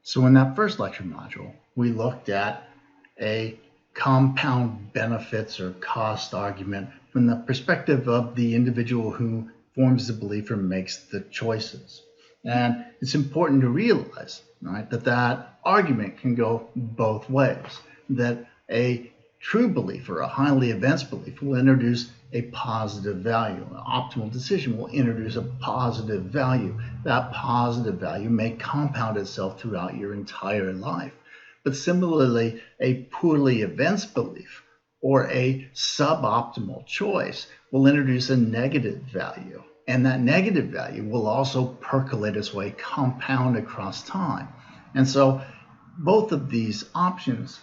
So in that first lecture module, we looked at a compound benefits or cost argument from the perspective of the individual who forms the belief or makes the choices. And it's important to realize, right, that argument can go both ways, that a true belief or a highly advanced belief will introduce a positive value. An optimal decision will introduce a positive value. That positive value may compound itself throughout your entire life. But similarly, a poorly advanced belief or a suboptimal choice will introduce a negative value. And that negative value will also percolate its way, compound across time. And so both of these options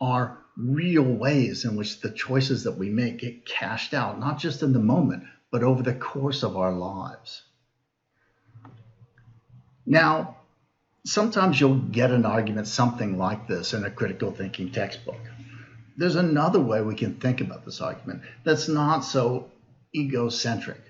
are real ways in which the choices that we make get cashed out, not just in the moment, but over the course of our lives. Now, sometimes you'll get an argument something like this in a critical thinking textbook. There's another way we can think about this argument that's not so egocentric.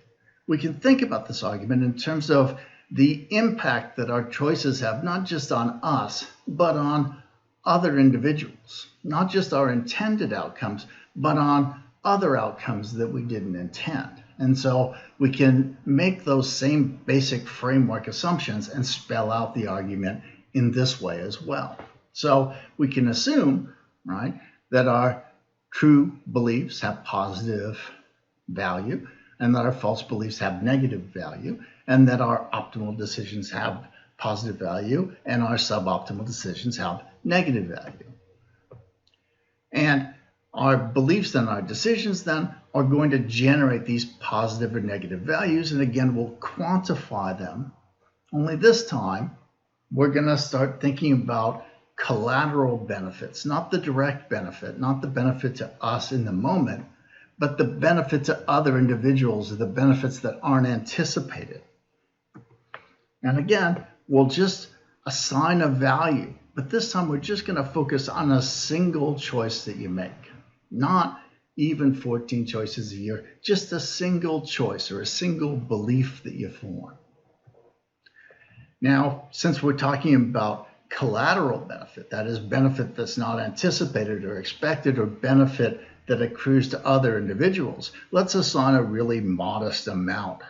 We can think about this argument in terms of the impact that our choices have, not just on us, but on other individuals, not just our intended outcomes, but on other outcomes that we didn't intend. And so we can make those same basic framework assumptions and spell out the argument in this way as well. So we can assume, right, that our true beliefs have positive value, and that our false beliefs have negative value, and that our optimal decisions have positive value, and our suboptimal decisions have negative value. And our beliefs and our decisions then are going to generate these positive or negative values, and again, we'll quantify them. Only this time, we're going to start thinking about collateral benefits, not the direct benefit, not the benefit to us in the moment, but the benefit to other individuals, or the benefits that aren't anticipated. And again, we'll just assign a value, but this time we're just going to focus on a single choice that you make, not even 14 choices a year, just a single choice or a single belief that you form. Now, since we're talking about collateral benefit, that is benefit that's not anticipated or expected, or benefit that accrues to other individuals, let's assign a really modest amount,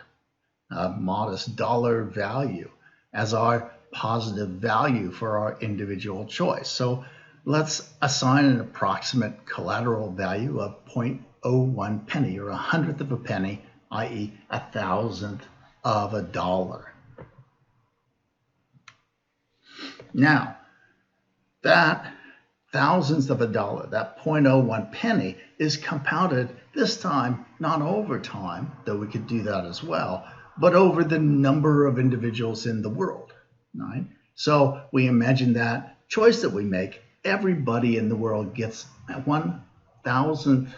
a modest dollar value as our positive value for our individual choice. So let's assign an approximate collateral value of 0.01 penny, or 1/100th of a penny, i.e. 1,000th of a dollar. Now, that thousandth of a dollar, that 0.01 penny, is compounded this time not over time, though we could do that as well, but over the number of individuals in the world, right? So we imagine that choice that we make, everybody in the world gets 1,000th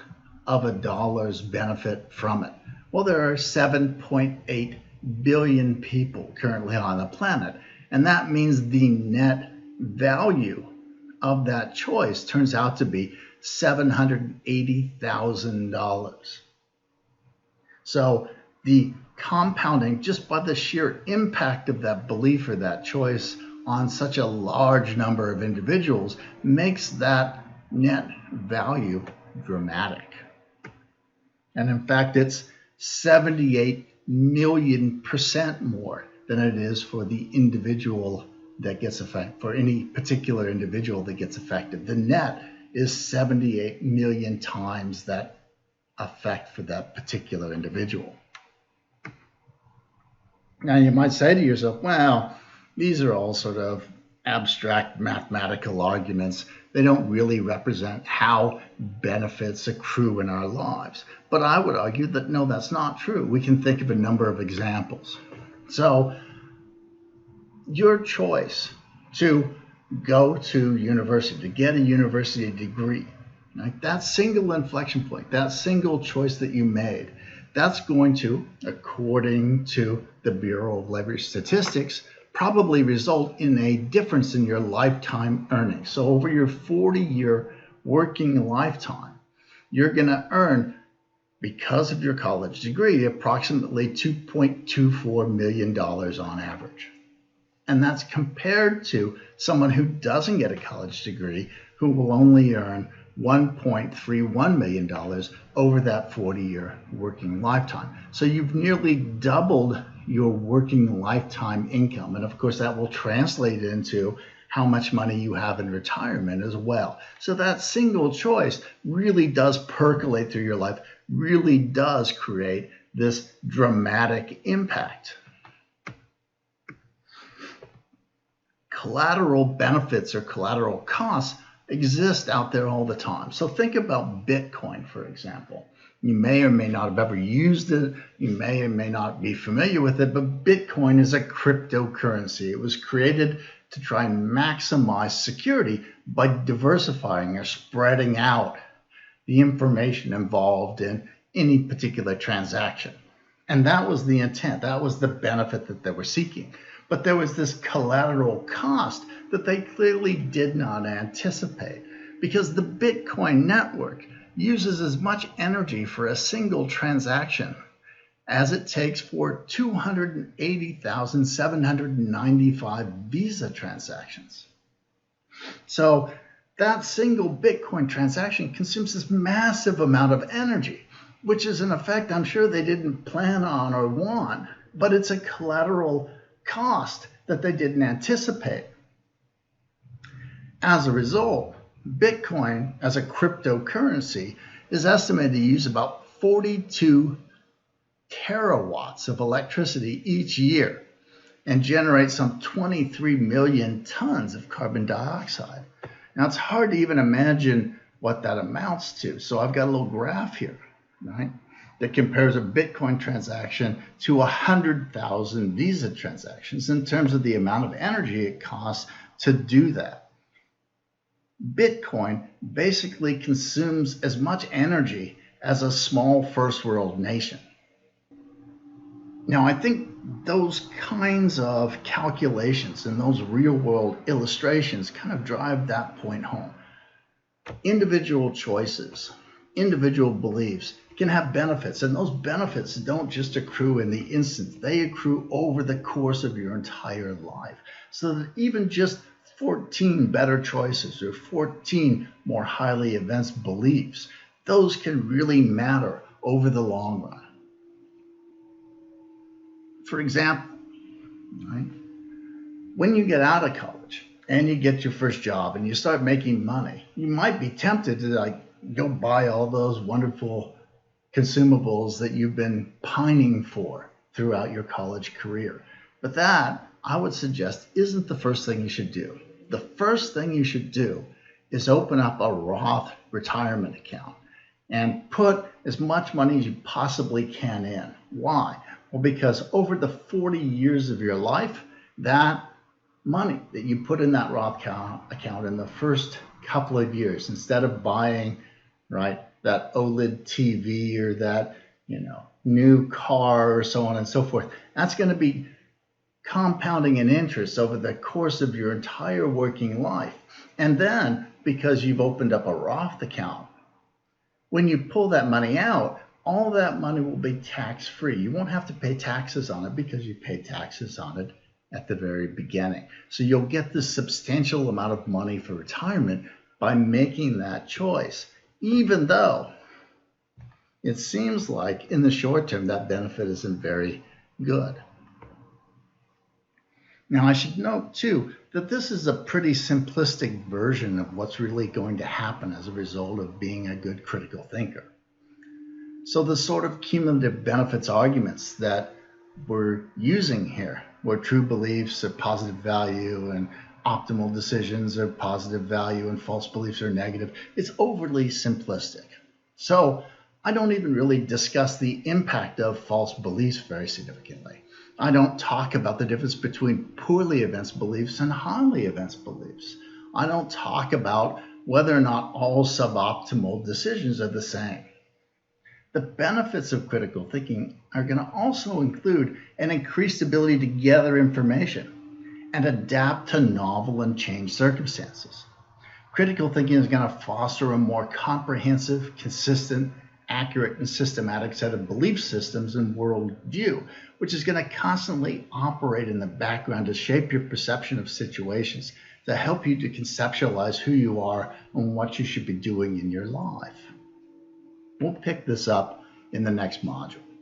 of a dollar's benefit from it. Well, there are 7.8 billion people currently on the planet, and that means the net value of that choice turns out to be $780,000. So the compounding, just by the sheer impact of that belief or that choice on such a large number of individuals, makes that net value dramatic. And in fact, it's 78 million% more than it is for the individual that gets affected, for any particular individual that gets affected. The net is 78 million times that effect for that particular individual. Now you might say to yourself, well, these are all sort of abstract mathematical arguments. They don't really represent how benefits accrue in our lives. But I would argue that no, that's not true. We can think of a number of examples. So your choice to go to university, to get a university degree, right? That single inflection point, that single choice that you made, that's going to, according to the Bureau of Labor Statistics, probably result in a difference in your lifetime earnings. So over your 40-year working lifetime, you're going to earn, because of your college degree, approximately $2.24 million on average. And that's compared to someone who doesn't get a college degree, who will only earn $1.31 million over that 40-year working lifetime. So you've nearly doubled your working lifetime income. And of course, that will translate into how much money you have in retirement as well. So that single choice really does percolate through your life, really does create this dramatic impact. Collateral benefits or collateral costs exist out there all the time. So think about Bitcoin, for example. You may or may not have ever used it. You may or may not be familiar with it, but Bitcoin is a cryptocurrency. It was created to try and maximize security by diversifying or spreading out the information involved in any particular transaction. And that was the intent. That was the benefit that they were seeking. But there was this collateral cost that they clearly did not anticipate, because the Bitcoin network uses as much energy for a single transaction as it takes for 280,795 Visa transactions. So that single Bitcoin transaction consumes this massive amount of energy, which is an effect I'm sure they didn't plan on or want, but it's a collateral cost that they didn't anticipate. As a result, Bitcoin as a cryptocurrency is estimated to use about 42 terawatts of electricity each year and generate some 23 million tons of carbon dioxide. Now, it's hard to even imagine what that amounts to. So I've got a little graph here, right, that compares a Bitcoin transaction to 100,000 Visa transactions in terms of the amount of energy it costs to do that. Bitcoin basically consumes as much energy as a small first world nation. Now, I think those kinds of calculations and those real world illustrations kind of drive that point home. Individual choices, individual beliefs can have benefits, and those benefits don't just accrue in the instant. They accrue over the course of your entire life. So that even just 14 better choices or 14 more highly advanced beliefs, those can really matter over the long run. For example, right, when you get out of college and you get your first job and you start making money, you might be tempted to go buy all those wonderful consumables that you've been pining for throughout your college career. But that, I would suggest, isn't the first thing you should do. The first thing you should do is open up a Roth retirement account and put as much money as you possibly can in. Why? Well, because over the 40 years of your life, that money that you put in that Roth account in the first couple of years, instead of buying, right, that OLED TV or that, new car or so on and so forth, that's going to be compounding in interest over the course of your entire working life. And then, because you've opened up a Roth account, when you pull that money out, all that money will be tax-free. You won't have to pay taxes on it because you pay taxes on it at the very beginning. So you'll get this substantial amount of money for retirement by making that choice, even though it seems like in the short term that benefit isn't very good. Now, I should note, too, that this is a pretty simplistic version of what's really going to happen as a result of being a good critical thinker. So the sort of cumulative benefits arguments that we're using here, where true beliefs are positive value and optimal decisions are positive value and false beliefs are negative, it's overly simplistic. So I don't even really discuss the impact of false beliefs very significantly. I don't talk about the difference between poorly advanced beliefs and highly advanced beliefs. I don't talk about whether or not all suboptimal decisions are the same. The benefits of critical thinking are going to also include an increased ability to gather information and adapt to novel and changed circumstances. Critical thinking is going to foster a more comprehensive, consistent, accurate and systematic set of belief systems and worldview, which is going to constantly operate in the background to shape your perception of situations, to help you to conceptualize who you are and what you should be doing in your life. We'll pick this up in the next module.